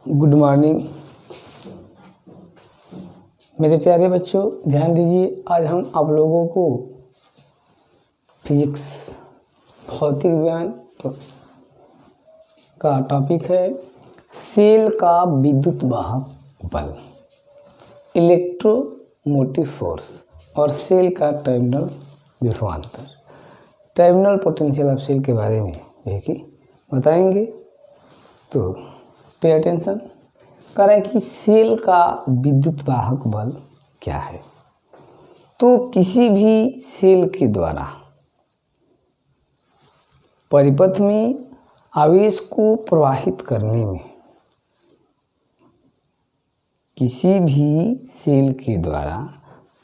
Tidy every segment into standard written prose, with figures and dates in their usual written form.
Good morning मेरे प्यारे बच्चों, ध्यान दीजिए। आज हम आप लोगों को फिजिक्स भौतिक विज्ञान का टॉपिक है सेल का विद्युत वाहक बल, इलेक्ट्रोमोटिव फोर्स और सेल का टर्मिनल विभवांतर, टर्मिनल पोटेंशियल ऑफ सेल के बारे में बताएंगे। तो पे अटेंशन। कह रहा है कि सेल का विद्युत वाहक बल क्या है। तो किसी भी सेल के द्वारा परिपथ में आवेश को प्रवाहित करने में, किसी भी सेल के द्वारा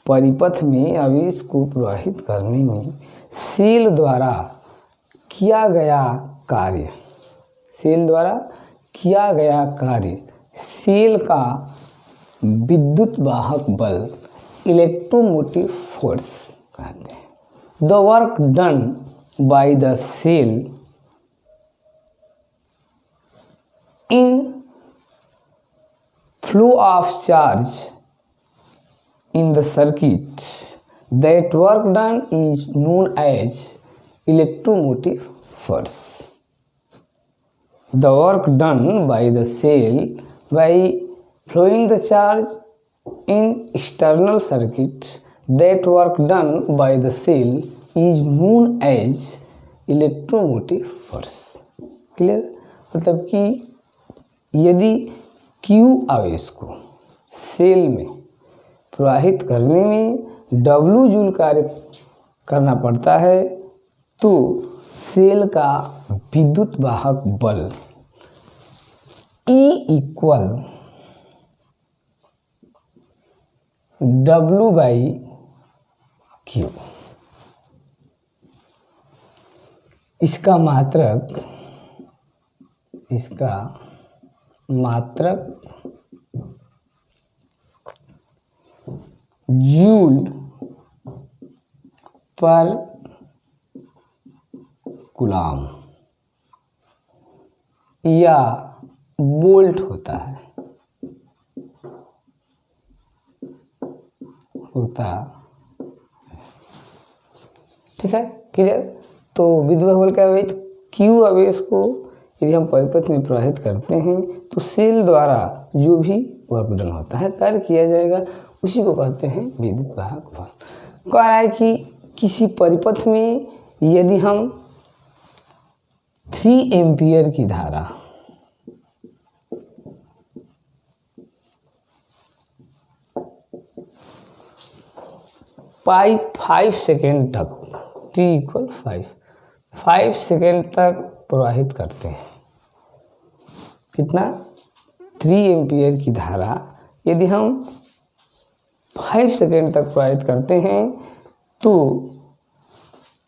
परिपथ में आवेश को प्रवाहित करने में सेल द्वारा किया गया कार्य, सेल द्वारा किया गया कार्य सेल का विद्युत वाहक बल इलेक्ट्रोमोटिव फोर्स कहते हैं। The work done by the cell in flow of charge in the circuit, that work done is known as electromotive force. The work done by the cell by flowing the charge in external circuit, that work done by the cell is known as electromotive force. Clear? मतलब कि यदि Q आवेश को cell में प्रवाहित करने में W joule कार्य करना पड़ता है, तो सेल का विद्युत वाहक बल E equal W by Q। इसका मात्रक जूल पर कूलम या वोल्ट होता है। ठीक है, क्लियर। तो विद्युत वाहक बल क्या है? तो क्यू आवेश को यदि हम परिपथ में प्रवाहित करते हैं तो सेल द्वारा जो भी वर्क डन होता है, कार्य किया जाएगा, उसी को कहते हैं विद्युत वाहक बल। कह रहा है कि किसी परिपथ में यदि हम 3 एम्पियर की धारा पाई 5 सेकेंड तक, t इक्वल 5 सेकेंड तक प्रवाहित करते हैं, कितना? 3 एम्पियर की धारा यदि हम 5 सेकेंड तक प्रवाहित करते हैं तो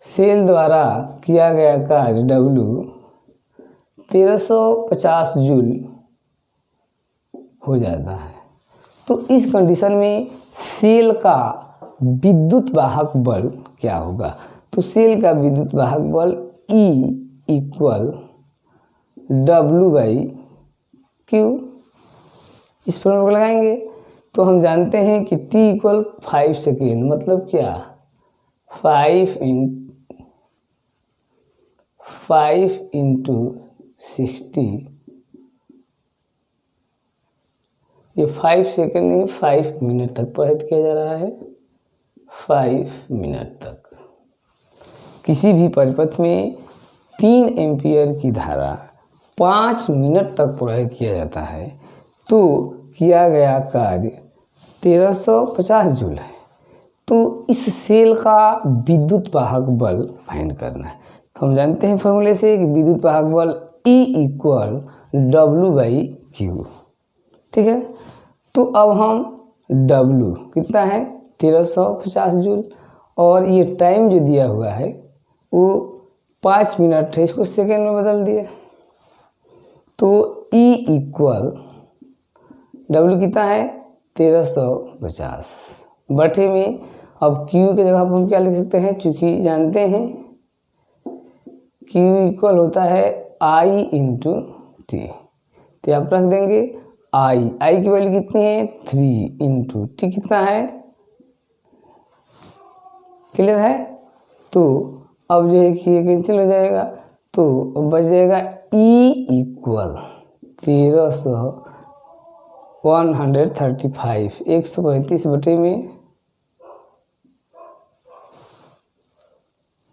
सेल द्वारा किया गया कार्य W 1350 जूल हो जाता है। तो इस कंडीशन में सेल का विद्युत वाहक बल क्या होगा? तो सेल का विद्युत वाहक बल E equal W by Q। इस फॉर्मूला को लगाएंगे तो हम जानते हैं कि t इक्वल 5 सेकेंड, मतलब क्या? 5 इंटू 60, ये 5 सेकेंड नहीं 5 मिनट तक प्रवाहित किया जा रहा है। 5 मिनट तक किसी भी परिपथ में 3 एम्पियर की धारा 5 मिनट तक प्रवाहित किया जाता है, तो किया गया कार्य 1350 जूल है। तो इस सेल का विद्युत वाहक बल फाइंड करना है। तो हम जानते हैं फॉर्मूले से कि विद्युत वाहक बल E equal W by Q। ठीक है, तो अब हम W कितना है? 1350 जूल, और ये टाइम जो दिया हुआ है वो 5 मिनट है, इसको सेकेंड में बदल दिए। तो E इक्वल W कितना है? 1350 बटे में, अब Q की जगह पर हम क्या लिख सकते हैं? चूँकि जानते हैं Q इक्वल होता है I इंटू T। तो यहाँ पर रख देंगे आई की वैल्यू कितनी है 3 इंटू टी कितना है, क्लियर है। तो अब जो है कि ये कैंसिल हो जाएगा, तो बच जाएगा ई इक्वल 135 135 बटे में,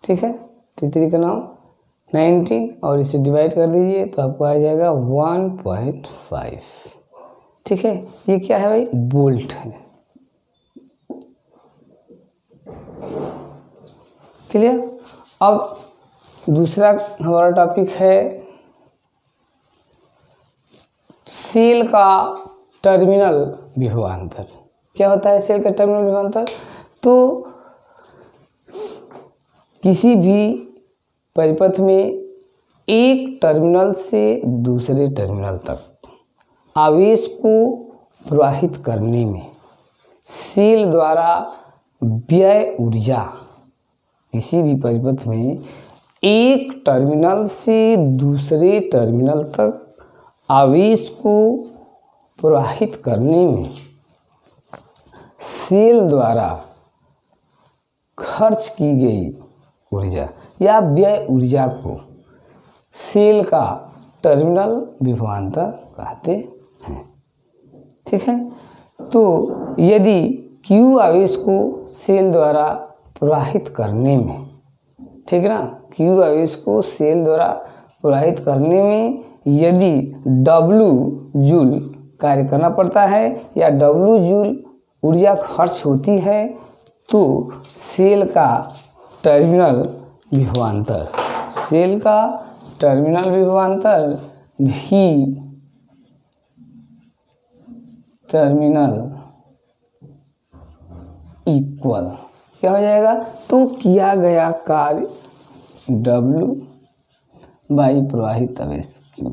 ठीक है। 3 का नाम 19 और इसे डिवाइड कर दीजिए तो आपको आ जाएगा 1.5, ठीक है। ये क्या है भाई, बोल्ट है, क्लियर। अब दूसरा हमारा टॉपिक है सेल का टर्मिनल विभवांतर। क्या होता है सेल का टर्मिनल विभवांतर? तो किसी भी परिपथ में एक टर्मिनल से दूसरे टर्मिनल तक आवेश को प्रवाहित करने में सेल द्वारा व्यय ऊर्जा, किसी भी परिपथ में एक टर्मिनल से दूसरे टर्मिनल तक आवेश को प्रवाहित करने में सेल द्वारा खर्च की गई ऊर्जा या व्यय ऊर्जा को सेल का टर्मिनल विभवांतर कहते हैं, ठीक है। तो यदि Q आवेश को सेल द्वारा प्रवाहित करने में, ठीक है ना, Q आवेश को सेल द्वारा प्रवाहित करने में यदि W जूल कार्य करना पड़ता है या W जूल ऊर्जा खर्च होती है, तो सेल का टर्मिनल विभवांतर, सेल का टर्मिनल विभवांतर भी टर्मिनल इक्वल क्या हो जाएगा, तो किया गया कार्य W बाई प्रवाहित आवेश Q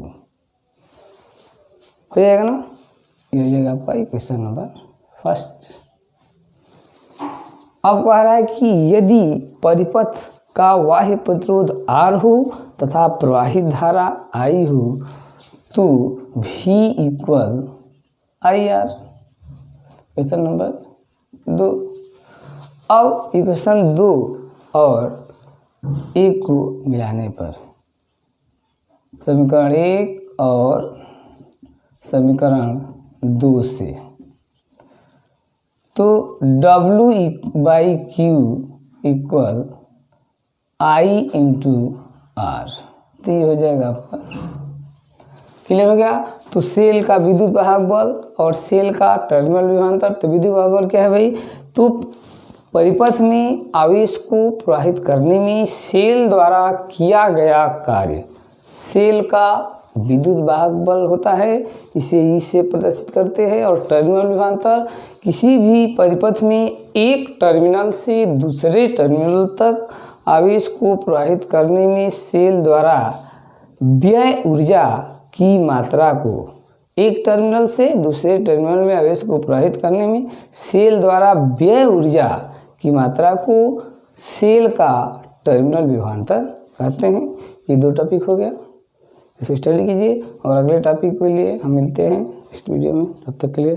हो जाएगा ना। ये हो जाएगा आपका क्वेश्चन नंबर फर्स्ट। अब कह रहा है कि यदि परिपथ का बाह्य प्रतिरोध R हो तथा प्रवाहित धारा I हो तो V equal IR, question number 2। अब इक्वेशन 2 और 1 को मिलाने पर समीकरण 1 और समीकरण 2 से तो W by Q equal I into R, तो ये हो जाएगा आपका, क्लियर हो गया। तो सेल का विद्युत वाहक बल और सेल का टर्मिनल विभवांतर, तो विद्युत वाहक बल क्या है भाई, तो परिपथ में आवेश को प्रवाहित करने में सेल द्वारा किया गया कार्य सेल का विद्युत वाहक बल होता है, इसे ई से प्रदर्शित करते हैं। और टर्मिनल विभवांतर किसी भी परिपथ में एक टर्मिनल से दूसरे टर्मिनल तक आवेश को प्रवाहित करने में सेल द्वारा व्यय ऊर्जा की मात्रा को, एक टर्मिनल से दूसरे टर्मिनल में आवेश को प्रवाहित करने में सेल द्वारा व्यय ऊर्जा की मात्रा को सेल का टर्मिनल विभवांतर कहते हैं। ये 2 टॉपिक हो गया, इसको स्टडी कीजिए और अगले टॉपिक के लिए हम मिलते हैं नेक्स्ट वीडियो में। तब तक के लिए